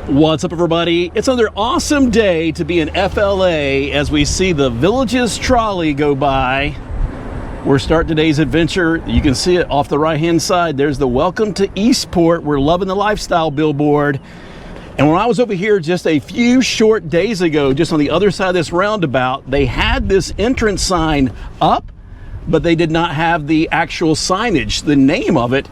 What's up, everybody? It's another awesome day to be in FLA as we see the Villages trolley go by. We're starting today's adventure. You can see it off the right hand side. There's the Welcome to Eastport. We're loving the lifestyle billboard. And when I was over here just a few short days ago, just on the other side of this roundabout, they had this entrance sign up, but they did not have the actual signage, the name of it.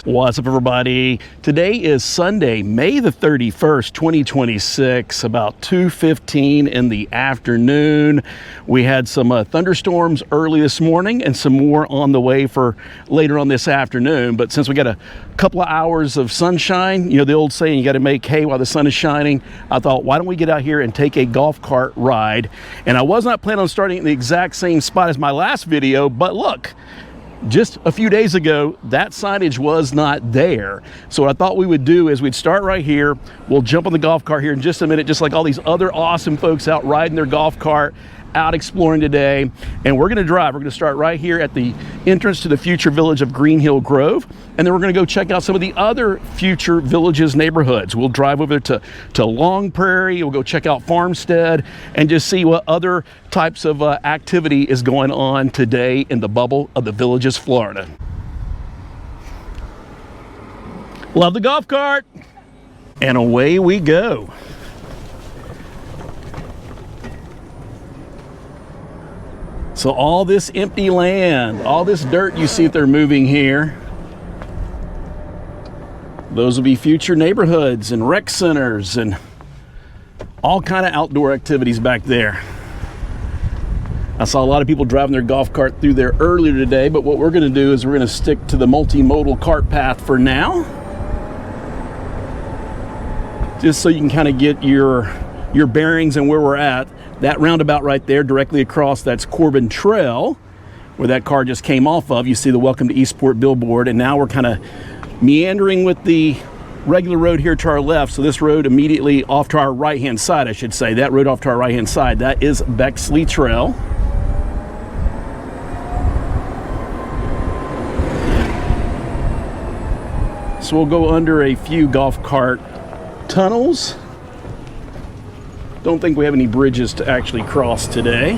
What's up, everybody? Today is Sunday, May the 31st, 2026, about 2:15 in the afternoon. We had some thunderstorms early this morning and some more on the way for later on this afternoon. But since we got a couple of hours of sunshine, you know the old saying, you got to make hay while the sun is shining, I thought, why don't we get out here and take a golf cart ride? And I was not planning on starting in the exact same spot as my last video, but look, just a few days ago, that signage was not there. So what I thought we would do is we'd start right here. We'll jump on the golf cart here in just a minute, just like all these other awesome folks out riding their golf cart, out exploring today. And we're gonna drive. We're gonna start right here at the entrance to the future village of Green Hill Grove. And then we're gonna go check out some of the other future villages neighborhoods. We'll drive over to Long Prairie. We'll go check out Farmstead and just see what other types of activity is going on today in the bubble of the Villages, Florida. Love the golf cart. And away we go. So all this empty land, all this dirt you see that they're moving here, those will be future neighborhoods and rec centers and all kind of outdoor activities back there. I saw a lot of people driving their golf cart through there earlier today, but what we're gonna do is we're gonna stick to the multimodal cart path for now, just so you can kind of get your bearings and where we're at. That roundabout right there, directly across, that's Corbin Trail, where that car just came off of. You see the Welcome to Eastport billboard, and now we're kind of meandering with the regular road here to our left. So this road immediately off to our right-hand side, I should say. That road off to our right-hand side, that is Bexley Trail. So we'll go under a few golf cart tunnels. Don't think we have any bridges to actually cross today.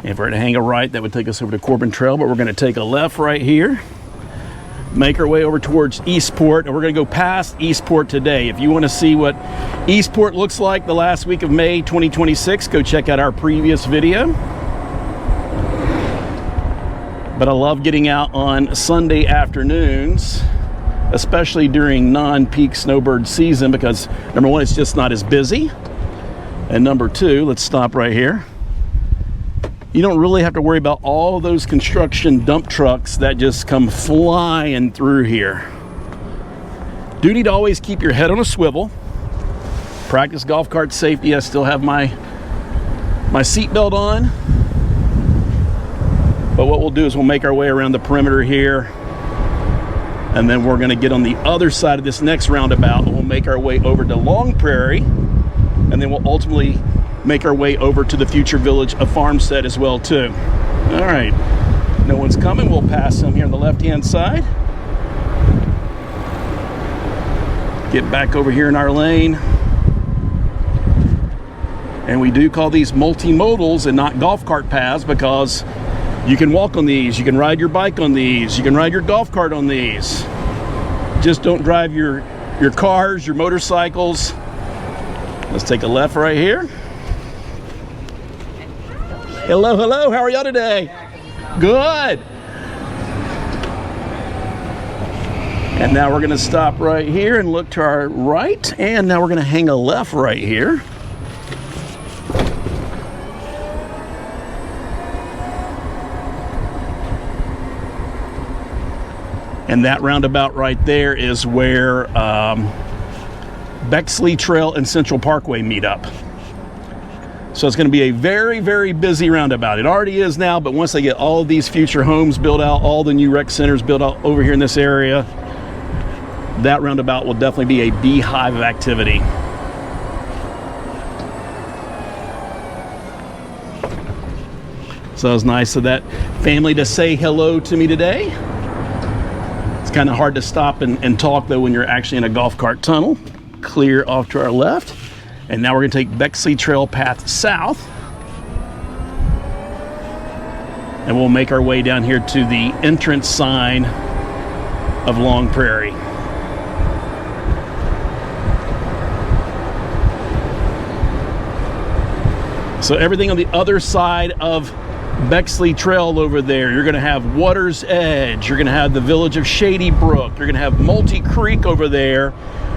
If we're to hang a right, that would take us over to Corbin Trail, but we're going to take a left right here, make our way over towards Eastport, and we're going to go past Eastport today. If you want to see what Eastport looks like the last week of May 2026, go check out our previous video. But I love getting out on Sunday afternoons, especially during non-peak snowbird season, because number one, it's just not as busy. And number two, let's stop right here. You don't really have to worry about all of those construction dump trucks that just come flying through here. Do need to always keep your head on a swivel. Practice golf cart safety. I still have my seatbelt on. But what we'll do is we'll make our way around the perimeter here, and then we're going to get on the other side of this next roundabout, and we'll make our way over to Long Prairie, and then we'll ultimately make our way over to the future village of Farmstead as well too. All right, no one's coming. We'll pass them here on the left-hand side. Get back over here in our lane. And we do call these multimodals and not golf cart paths because you can walk on these, you can ride your bike on these, you can ride your golf cart on these. Just don't drive your cars, your motorcycles. Let's take a left right here. Hello, hello, how are y'all today? Good. And now we're gonna stop right here and look to our right, and now we're gonna hang a left right here. And that roundabout right there is where Bexley Trail and Central Parkway meet up. So it's going to be a very, very busy roundabout. It already is now, but once they get all of these future homes built out, all the new rec centers built out over here in this area, that roundabout will definitely be a beehive of activity. So it was nice of that family to say hello to me today. It's kind of hard to stop and talk though when you're actually in a golf cart tunnel. Clear off to our left. And now we're going to take Bexley Trail Path south. And we'll make our way down here to the entrance sign of Long Prairie. So everything on the other side of Bexley Trail over there, you're going to have Water's Edge, you're going to have the village of Shady Brook, you're going to have Multi Creek over there,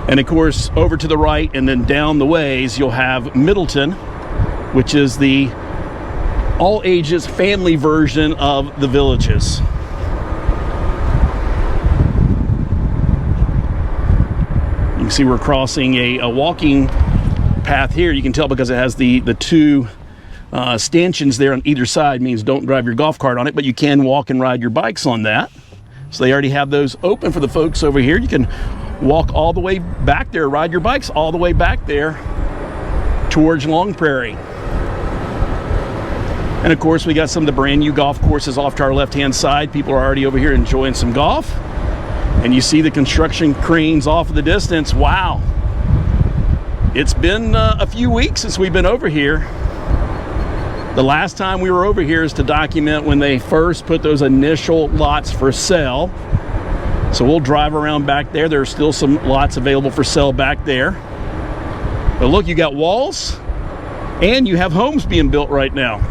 and of course over to the right and then down the ways you'll have Middleton, which is the all ages family version of the villages. You can see we're crossing a walking path here. You can tell because it has the two stanchions there on either side. Means don't drive your golf cart on it, but you can walk and ride your bikes on that. So they already have those open for the folks over here. You can walk all the way back there, ride your bikes all the way back there towards Long Prairie. And of course, we got some of the brand new golf courses off to our left-hand side. People are already over here enjoying some golf. And you see the construction cranes off in the distance. Wow. It's been a few weeks since we've been over here. The last time we were over here is to document when they first put those initial lots for sale. So we'll drive around back there. There are still some lots available for sale back there. But look, you got walls and you have homes being built right now.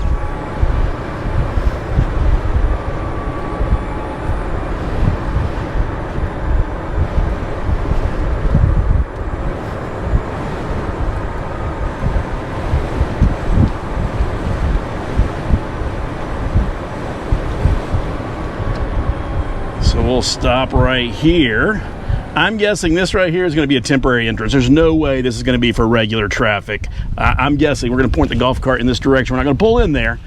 So we'll stop right here. I'm guessing this right here is going to be a temporary entrance. There's no way this is going to be for regular traffic. I'm guessing we're going to point the golf cart in this direction. We're not going to pull in there.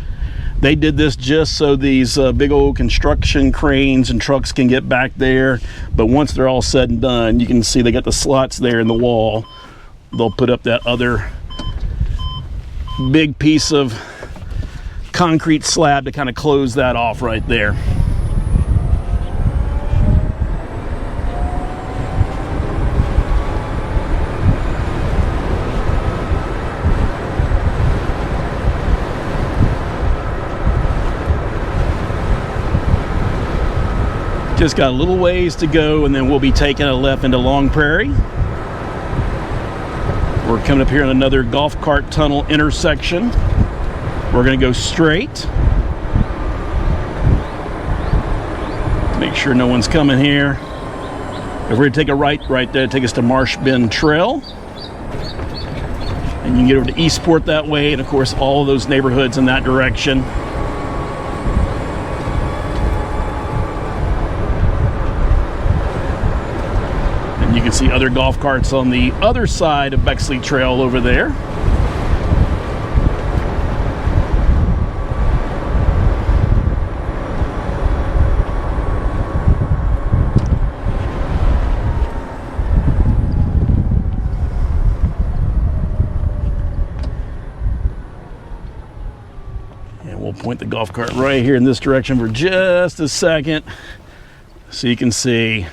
They did this just so these big old construction cranes and trucks can get back there. But once they're all said and done, you can see they got the slots there in the wall. They'll put up that other big piece of concrete slab to kind of close that off right there. Just got a little ways to go, and then we'll be taking a left into Long Prairie. We're coming up here on another golf cart tunnel intersection. We're going to go straight. Make sure no one's coming here. If we're going to take a right there, take us to Marsh Bend Trail. And you can get over to Eastport that way, and of course all of those neighborhoods in that direction. You can see other golf carts on the other side of Bexley Trail over there. And we'll point the golf cart right here in this direction for just a second. So you can see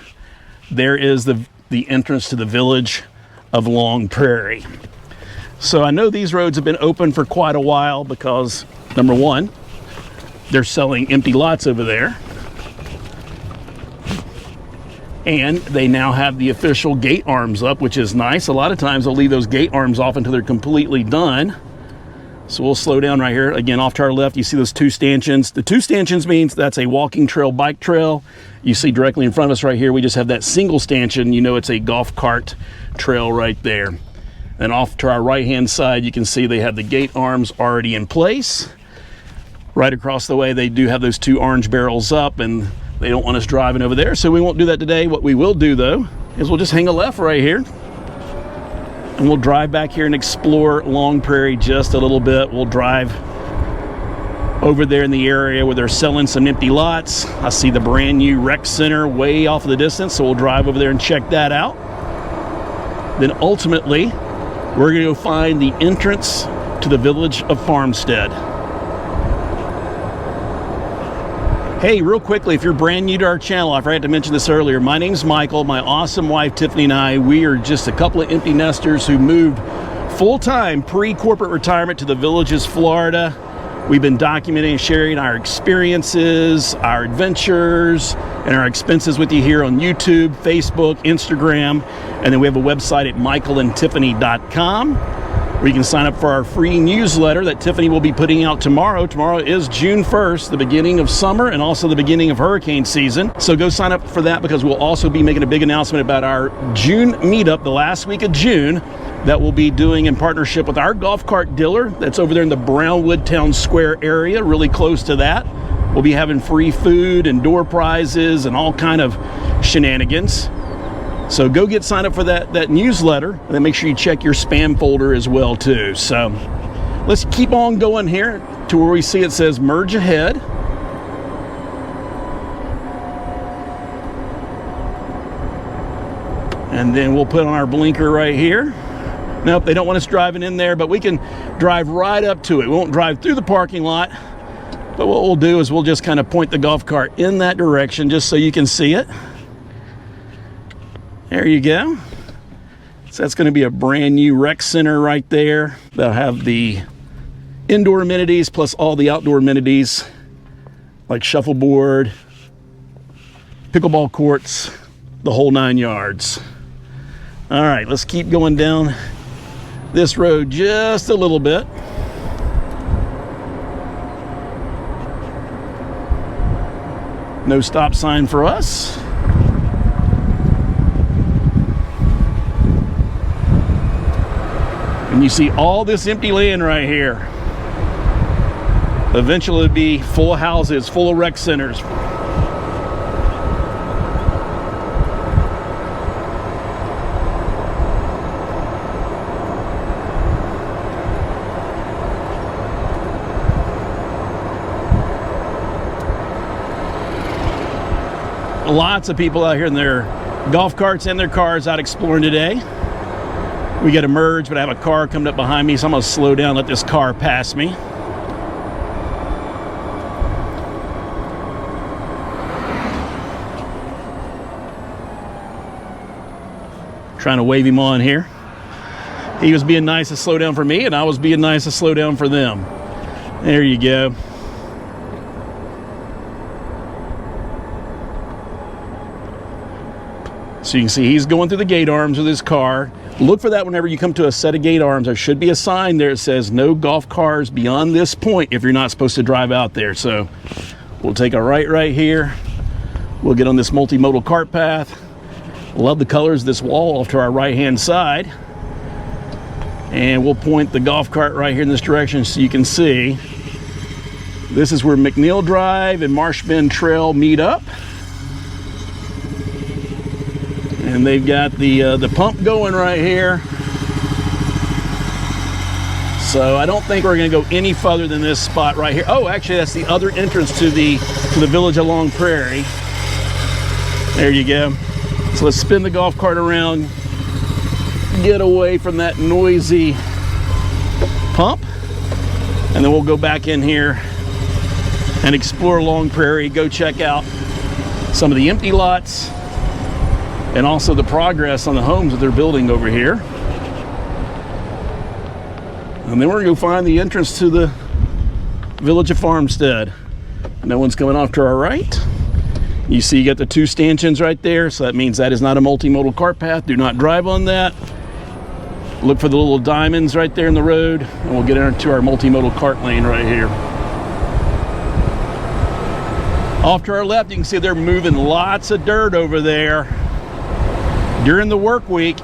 there is the entrance to the village of Long Prairie. So I know these roads have been open for quite a while because, number one, they're selling empty lots over there. And they now have the official gate arms up, which is nice. A lot of times they'll leave those gate arms off until they're completely done. So we'll slow down right here. Again, off to our left, you see those two stanchions. The two stanchions means that's a walking trail, bike trail. You see directly in front of us right here, we just have that single stanchion. You know it's a golf cart trail right there. And off to our right-hand side, you can see they have the gate arms already in place. Right across the way, they do have those two orange barrels up, and they don't want us driving over there, so we won't do that today. What we will do, though, is we'll just hang a left right here. And we'll drive back here and explore Long Prairie just a little bit. We'll drive over there in the area where they're selling some empty lots. I see the brand new rec center way off in the distance, so we'll drive over there and check that out. Then ultimately, we're going to go find the entrance to the village of Farmstead. Hey, real quickly, if you're brand new to our channel, I forgot to mention this earlier. My name's Michael. My awesome wife, Tiffany, and I, we are just a couple of empty nesters who moved full-time pre-corporate retirement to the Villages, Florida. We've been documenting and sharing our experiences, our adventures, and our expenses with you here on YouTube, Facebook, Instagram, and then we have a website at michaelandtiffany.com where you can sign up for our free newsletter that Tiffany will be putting out tomorrow. Tomorrow is June 1st, the beginning of summer and also the beginning of hurricane season. So go sign up for that because we'll also be making a big announcement about our June meetup, the last week of June, that we'll be doing in partnership with our golf cart dealer that's over there in the Brownwood Town Square area, really close to that. We'll be having free food and door prizes and all kind of shenanigans. So go get signed up for that newsletter, and then make sure you check your spam folder as well too. So let's keep on going here to where we see it says merge ahead. And then we'll put on our blinker right here. Nope, they don't want us driving in there, but we can drive right up to it. We won't drive through the parking lot, but what we'll do is we'll just kind of point the golf cart in that direction just so you can see it. There you go. So that's going to be a brand new rec center right there. They'll have the indoor amenities plus all the outdoor amenities like shuffleboard, pickleball courts, the whole 9 yards. All right, let's keep going down this road just a little bit. No stop sign for us. And you see all this empty land right here. Eventually it'll be full of houses, full of rec centers. Lots of people out here in their golf carts and their cars out exploring today. We got to merge, but I have a car coming up behind me, so I'm going to slow down and let this car pass me. Trying to wave him on here. He was being nice to slow down for me, and I was being nice to slow down for them. There you go. So you can see he's going through the gate arms with his car. Look for that whenever you come to a set of gate arms. There should be a sign there that says no golf cars beyond this point if you're not supposed to drive out there. So we'll take a right here. We'll get on this multimodal cart path. Love the colors of this wall off to our right-hand side. And we'll point the golf cart right here in this direction so you can see. This is where McNeil Drive and Marsh Bend Trail meet up. And they've got the pump going right here. So I don't think we're going to go any further than this spot right here. Oh, actually, that's the other entrance to the village along Prairie. There you go. So let's spin the golf cart around, get away from that noisy pump, and then we'll go back in here and explore along Prairie, go check out some of the empty lots and also the progress on the homes that they're building over here. And then we're gonna go find the entrance to the village of Farmstead. No one's coming off to our right. You see you got the two stanchions right there, so that means that is not a multimodal cart path. Do not drive on that. Look for the little diamonds right there in the road, and we'll get into our multimodal cart lane right here. Off to our left, you can see they're moving lots of dirt over there. During the work week,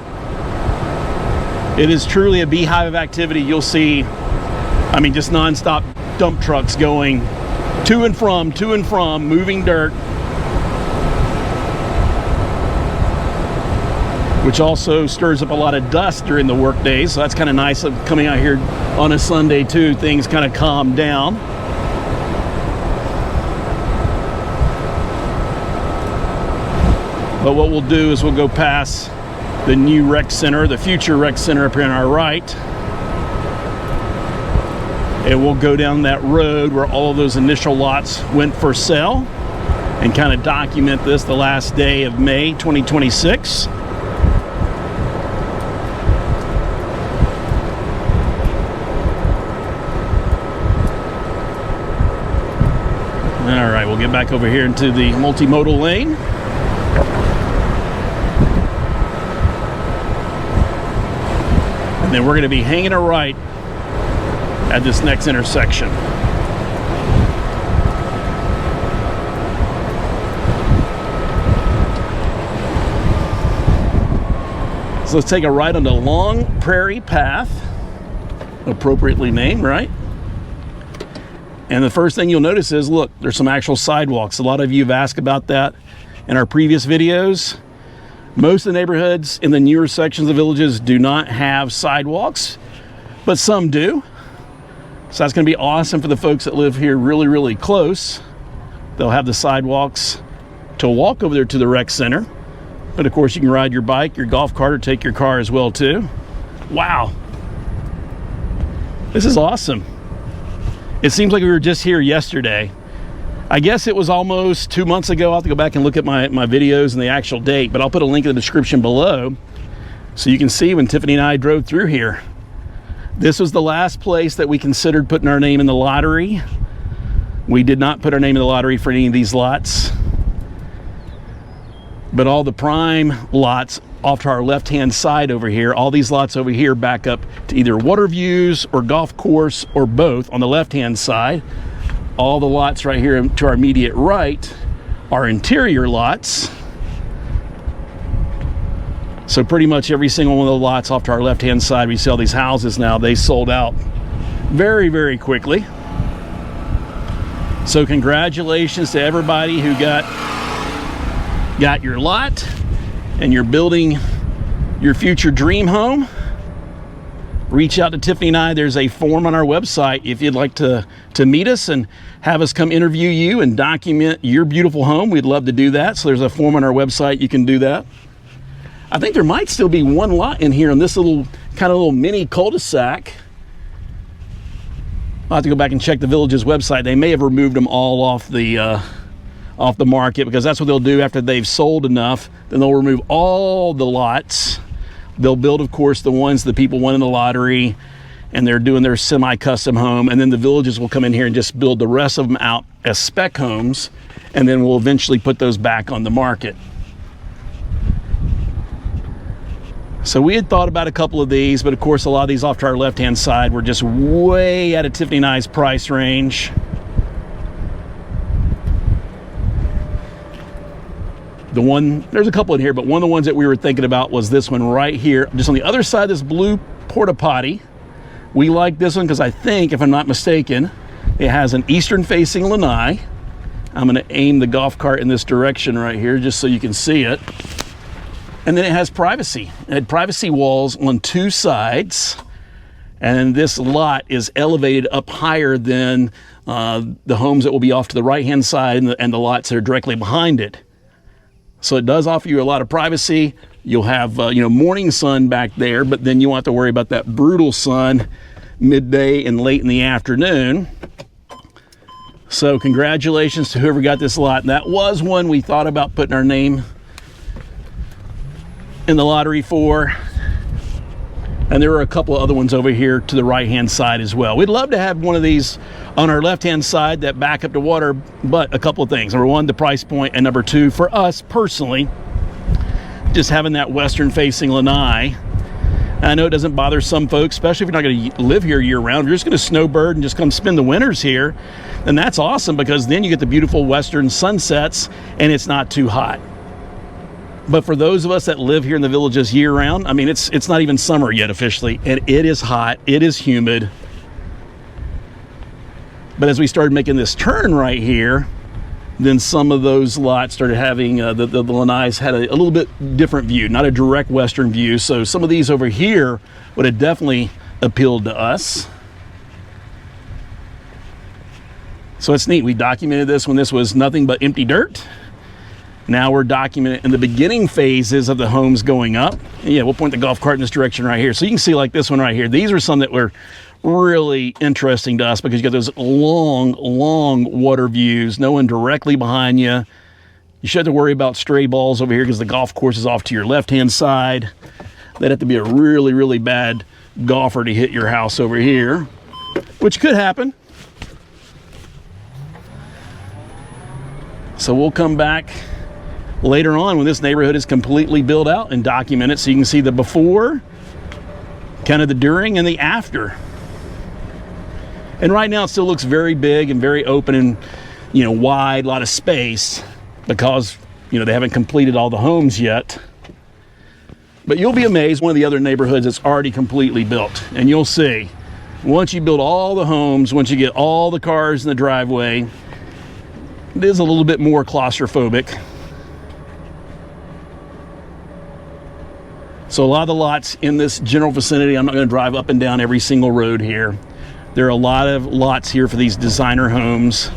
it is truly a beehive of activity. You'll see, I mean, just nonstop dump trucks going to and from, moving dirt, which also stirs up a lot of dust during the work days. So that's kind of nice of coming out here on a Sunday too. Things kind of calm down. But what we'll do is we'll go past the new rec center, the future rec center up here on our right. And we'll go down that road where all of those initial lots went for sale. and kind of document this the last day of May 2026. All right, we'll get back over here into the multimodal lane. And then we're going to be hanging a right at this next intersection. So let's take a right on the long Prairie path, appropriately named, right? And the first thing you'll notice is, look, there's some actual sidewalks. A lot of you have asked about that in our previous videos. Most of the neighborhoods in the newer sections of villages do not have sidewalks, but some do. So that's going to be awesome for the folks that live here really, really close. They'll have the sidewalks to walk over there to the rec center. But of course, you can ride your bike, your golf cart, or take your car as well too. Wow. This is awesome. It seems like we were just here yesterday. I guess it was almost 2 months ago. I'll have to go back and look at my videos and the actual date, but I'll put a link in the description below so you can see when Tiffany and I drove through here. This was the last place that we considered putting our name in the lottery. We did not put our name in the lottery for any of these lots. But all the prime lots off to our left-hand side over here, all these lots over here back up to either water views or golf course or both on the left-hand side. All the lots right here to our immediate right are interior lots. So pretty much every single one of the lots off to our left-hand side, we see all these houses now, they sold out very, very quickly. So congratulations to everybody who got your lot and you're building your future dream home. Reach out to Tiffany and I. There's a form on our website if you'd like to meet us and have us come interview you and document your beautiful home. We'd love to do that. So there's a form on our website. You can do that. I think there might still be one lot in here on this little mini cul-de-sac. I'll have to go back and check the village's website. They may have removed them all off the market, because that's what they'll do after they've sold enough. Then they'll remove all the lots. They'll build, of course, the ones the people won in the lottery, and they're doing their semi-custom home, and then the villages will come in here and just build the rest of them out as spec homes, and then we'll eventually put those back on the market. So we had thought about a couple of these, but of course a lot of these off to our left-hand side were just way out of Tiffany and I's price range. There's a couple in here, but one of the ones that we were thinking about was this one right here, just on the other side of this blue porta potty. We like this one because I think, if I'm not mistaken, it has an eastern facing lanai. I'm going to aim the golf cart in this direction right here just so you can see it. And then it has privacy. It had privacy walls on two sides. And this lot is elevated up higher than the homes that will be off to the right-hand side and the lots that are directly behind it. So it does offer you a lot of privacy. You'll have morning sun back there, but then you won't have to worry about that brutal sun midday and late in the afternoon. So congratulations to whoever got this lot. That was one we thought about putting our name in the lottery for. And there are a couple of other ones over here to the right-hand side as well. We'd love to have one of these on our left-hand side that back up to water, but a couple of things. Number one, the price point, and number two, for us personally, just having that western-facing lanai. I know it doesn't bother some folks, especially if you're not going to live here year-round. If you're just going to snowbird and just come spend the winters here, then that's awesome, because then you get the beautiful western sunsets, and it's not too hot. But for those of us that live here in the villages year-round, I mean, it's not even summer yet officially, and it is hot, it is humid. But as we started making this turn right here, then some of those lots started having, the lanais had a little bit different view, not a direct western view. So some of these over here would have definitely appealed to us. So it's neat. We documented this when this was nothing but empty dirt. Now we're documenting in the beginning phases of the homes going up. And yeah, we'll point the golf cart in this direction right here. So you can see like this one right here. These are some that were really interesting to us because you got those long water views, no one directly behind you. You should have to worry about stray balls over here because the golf course is off to your left-hand side. That'd have to be a really, really bad golfer to hit your house over here, which could happen. So we'll come back later on when this neighborhood is completely built out and documented, so you can see the before, kind of the during, and the after. And right now it still looks very big and very open and, you know, wide, a lot of space, because, you know, they haven't completed all the homes yet. But you'll be amazed, one of the other neighborhoods that's already completely built, and you'll see, once you build all the homes, once you get all the cars in the driveway, it is a little bit more claustrophobic. So a lot of the lots in this general vicinity, I'm not going to drive up and down every single road here. There are a lot of lots here for these designer homes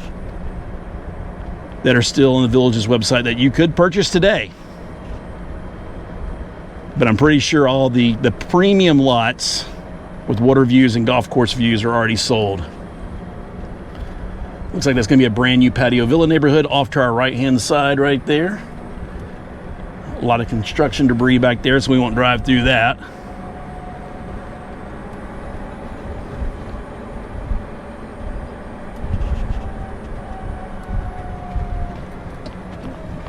that are still on the Village's website that you could purchase today. But I'm pretty sure all the premium lots with water views and golf course views are already sold. Looks like that's going to be a brand new patio villa neighborhood off to our right-hand side right there. A lot of construction debris back there, so we won't drive through that.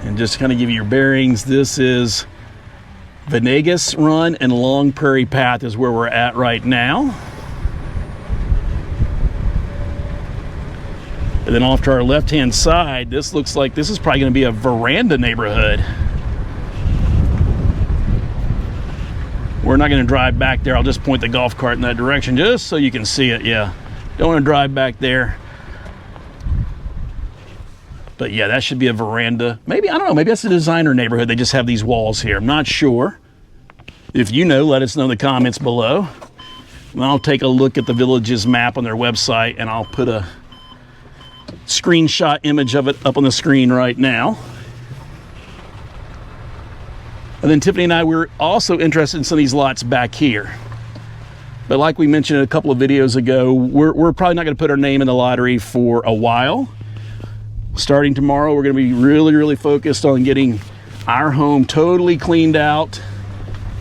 And just to kind of give you your bearings, this is Venegas Run and Long Prairie Path is where we're at right now. And then off to our left-hand side, this looks like this is probably going to be a veranda neighborhood. We're not going to drive back there. I'll just point the golf cart in that direction just so you can see it. Yeah, don't want to drive back there. But yeah, that should be a veranda. Maybe, I don't know, maybe that's a designer neighborhood. They just have these walls here. I'm not sure. If you know, let us know in the comments below. And I'll take a look at the Village's map on their website, and I'll put a screenshot image of it up on the screen right now. And then Tiffany and I were also interested in some of these lots back here. But like we mentioned a couple of videos ago, we're probably not going to put our name in the lottery for a while. Starting tomorrow, we're going to be really, really focused on getting our home totally cleaned out,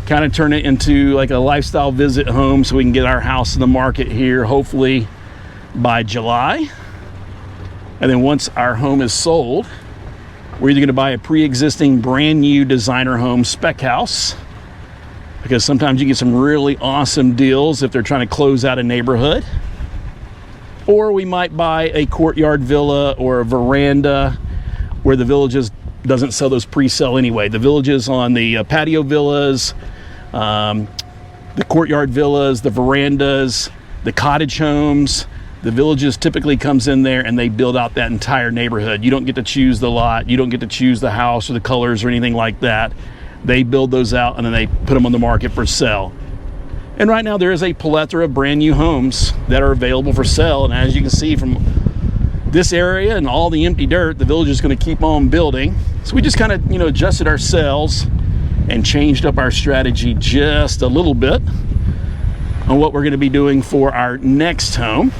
kind of turn it into like a lifestyle visit home so we can get our house in the market here, hopefully by July. And then once our home is sold, we're either going to buy a pre-existing brand new designer home spec house, because sometimes you get some really awesome deals if they're trying to close out a neighborhood, or we might buy a courtyard villa or a veranda where the Villages doesn't sell those pre-sale anyway. The Villages on the patio villas, the courtyard villas, the verandas, the cottage homes, the Villages typically comes in there and they build out that entire neighborhood. You don't get to choose the lot, you don't get to choose the house or the colors or anything like that. They build those out and then they put them on the market for sale. And right now there is a plethora of brand new homes that are available for sale. And as you can see from this area and all the empty dirt, the Village is going to keep on building. So we just kind of, adjusted ourselves and changed up our strategy just a little bit on what we're going to be doing for our next home.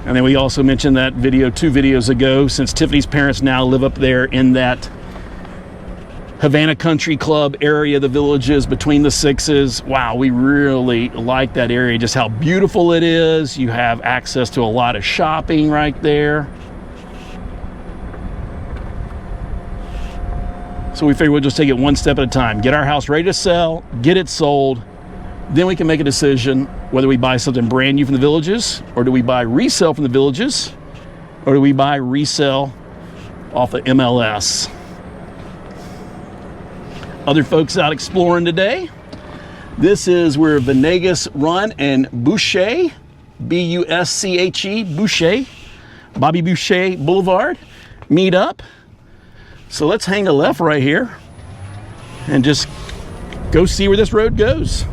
And then we also mentioned that video 2 videos ago, since Tiffany's parents now live up there in that Havana Country Club area, the Villages between the Sixes. Wow, we really like that area, just how beautiful it is. You have access to a lot of shopping right there. So we figured we'll just take it one step at a time. Get our house ready to sell, get it sold. Then we can make a decision whether we buy something brand new from the Villages, or do we buy resale from the Villages, or do we buy resale off of MLS. Other folks out exploring today. This is where Venegas Run and Boucher, B-U-S-C-H-E, Boucher, Bobby Boucher Boulevard, meet up. So let's hang a left right here and just go see where this road goes.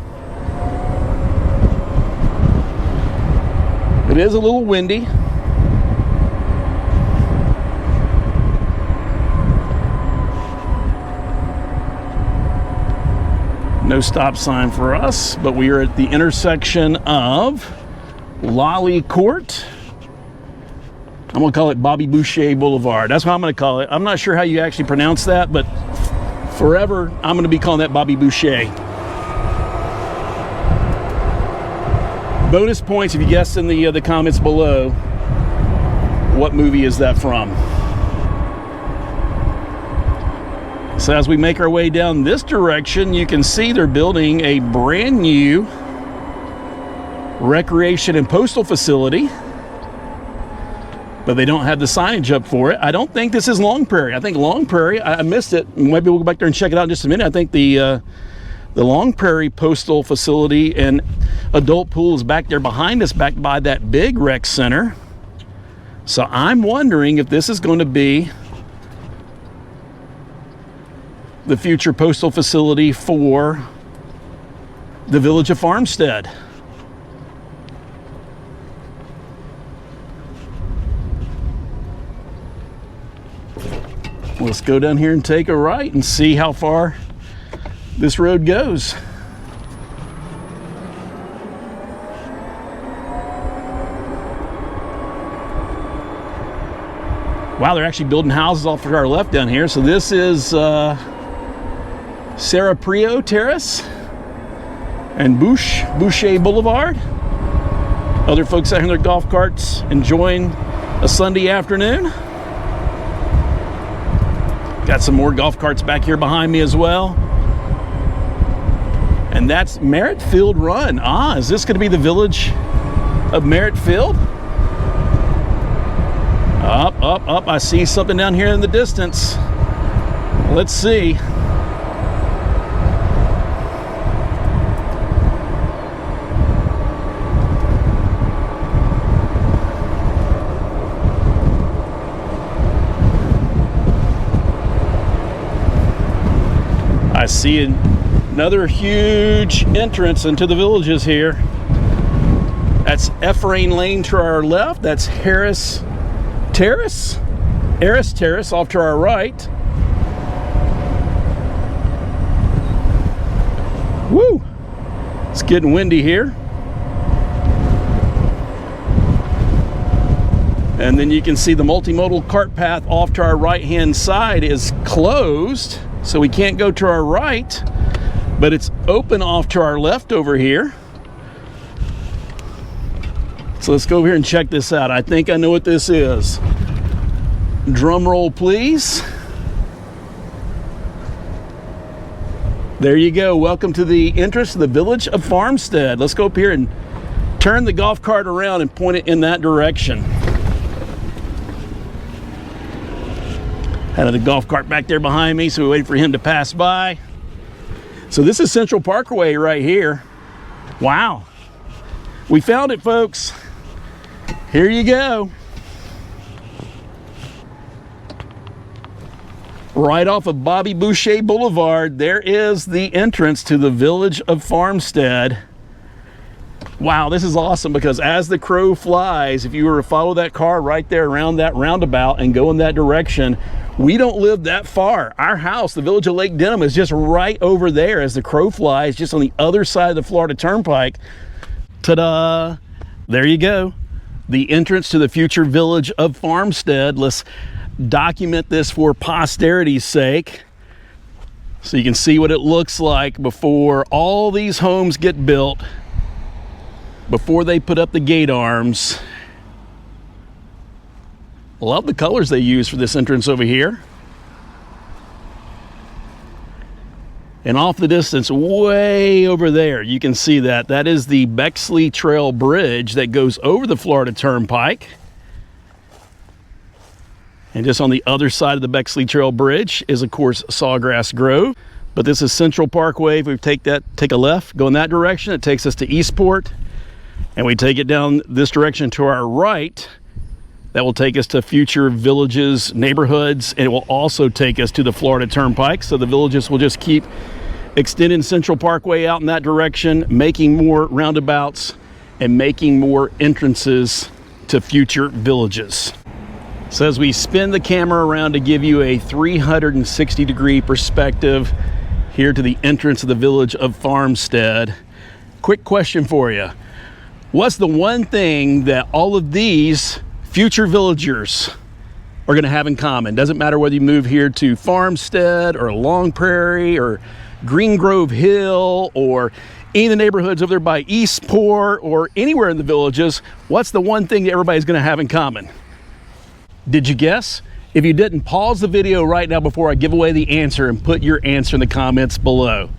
It is a little windy. No stop sign for us, but we are at the intersection of Lolly Court I'm gonna call it Bobby Boucher Boulevard. That's what I'm gonna call it. I'm not sure how you actually pronounce that, but forever I'm gonna be calling that Bobby Boucher. Bonus points if you guessed in the comments below what movie is that from. So as we make our way down this direction, you can see they're building a brand new recreation and postal facility, but they don't have the signage up for it. I don't think this is Long Prairie. I think Long Prairie, I missed it. Maybe we'll go back there and check it out in just a minute. I think the Long Prairie postal facility and adult pool is back there behind us, back by that big rec center. So I'm wondering if this is going to be the future postal facility for the village of Farmstead. Let's go down here and take a right and see how far this road goes. Wow, they're actually building houses off to our left down here. So this is Sarah Prio Terrace and Boucher Boulevard. Other folks out here in their golf carts enjoying a Sunday afternoon. Got some more golf carts back here behind me as well. And that's Merritt Field Run. Ah, is this going to be the village of Merritt Field? Up. I see something down here in the distance. Let's see. I see another huge entrance into the villages here. That's Ephraim Lane to our left. That's Harris Terrace off to our right. Woo! It's getting windy here. And then you can see the multimodal cart path off to our right-hand side is closed, so we can't go to our right, but it's open off to our left over here. So let's go over here and check this out. I think I know what this is. Drum roll, please. There you go. Welcome to the entrance to the village of Farmstead. Let's go up here and turn the golf cart around and point it in that direction. Had the golf cart back there behind me, so we waited for him to pass by. So this is Central Parkway right here. Wow. We found it, folks. Here you go. Right off of Bobby Boucher Boulevard, there is the entrance to the village of Farmstead. Wow, this is awesome because as the crow flies, if you were to follow that car right there around that roundabout and go in that direction, we don't live that far. Our house, the village of Lake Denham, is just right over there as the crow flies, just on the other side of the Florida Turnpike. Ta-da! There you go. The entrance to the future village of Farmstead. Let's document this for posterity's sake so you can see what it looks like before all these homes get built, before they put up the gate arms. Love the colors they use for this entrance over here. And off the distance, way over there, you can see that. That is the Bexley Trail Bridge that goes over the Florida Turnpike. And just on the other side of the Bexley Trail Bridge is, of course, Sawgrass Grove. But this is Central Parkway. If we take a left, go in that direction, it takes us to Eastport. And we take it down this direction to our right, that will take us to future villages, neighborhoods, and it will also take us to the Florida Turnpike. So the villages will just keep extending Central Parkway out in that direction, making more roundabouts and making more entrances to future villages. So as we spin the camera around to give you a 360-degree perspective here to the entrance of the village of Farmstead, quick question for you. What's the one thing that all of these future villagers are going to have in common. Doesn't matter whether you move here to Farmstead or Long Prairie or Green Grove Hill or any of the neighborhoods over there by Eastport or anywhere in the villages. What's the one thing that everybody's going to have in common? Did you guess? If you didn't, pause the video right now before I give away the answer and put your answer in the comments below.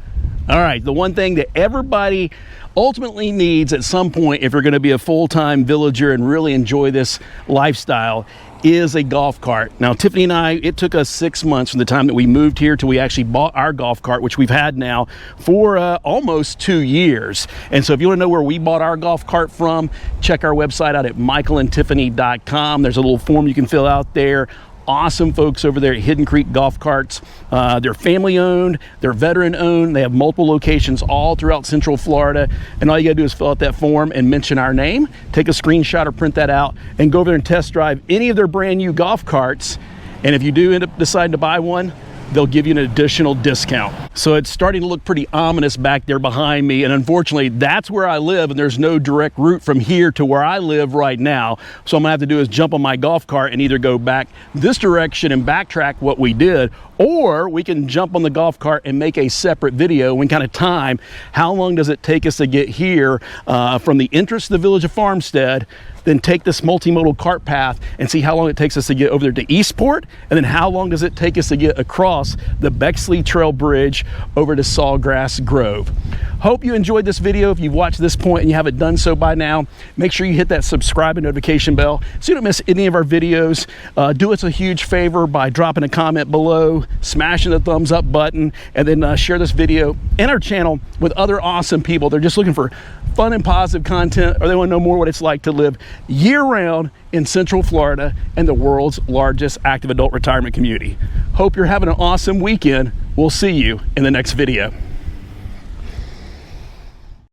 All right, the one thing that everybody ultimately needs at some point if you're going to be a full-time villager and really enjoy this lifestyle is a golf cart. Now, Tiffany and I, it took us 6 months from the time that we moved here till we actually bought our golf cart, which we've had now for almost 2 years. And so if you want to know where we bought our golf cart from, check our website out at michaelandtiffany.com. There's a little form you can fill out there. Awesome folks over there at Hidden Creek Golf Carts. They're family owned, they're veteran owned. They have multiple locations all throughout Central Florida. And all you gotta do is fill out that form and mention our name, take a screenshot or print that out and go over there and test drive any of their brand new golf carts. And if you do end up deciding to buy one, they'll give you an additional discount. So it's starting to look pretty ominous back there behind me. And unfortunately, that's where I live and there's no direct route from here to where I live right now. So I'm gonna have to do is jump on my golf cart and either go back this direction and backtrack what we did, or we can jump on the golf cart and make a separate video and kind of time how long does it take us to get here from the entrance to the village of Farmstead, then take this multimodal cart path and see how long it takes us to get over there to Eastport, and then how long does it take us to get across the Bexley Trail Bridge over to Sawgrass Grove. Hope you enjoyed this video. If you've watched this point and you haven't done so by now, make sure you hit that subscribe and notification bell so you don't miss any of our videos. Do us a huge favor by dropping a comment below, smashing the thumbs up button, and then share this video and our channel with other awesome people. They're just looking for fun and positive content, or they want to know more what it's like to live year-round in Central Florida and the world's largest active adult retirement community. Hope you're having an awesome weekend. We'll see you in the next video.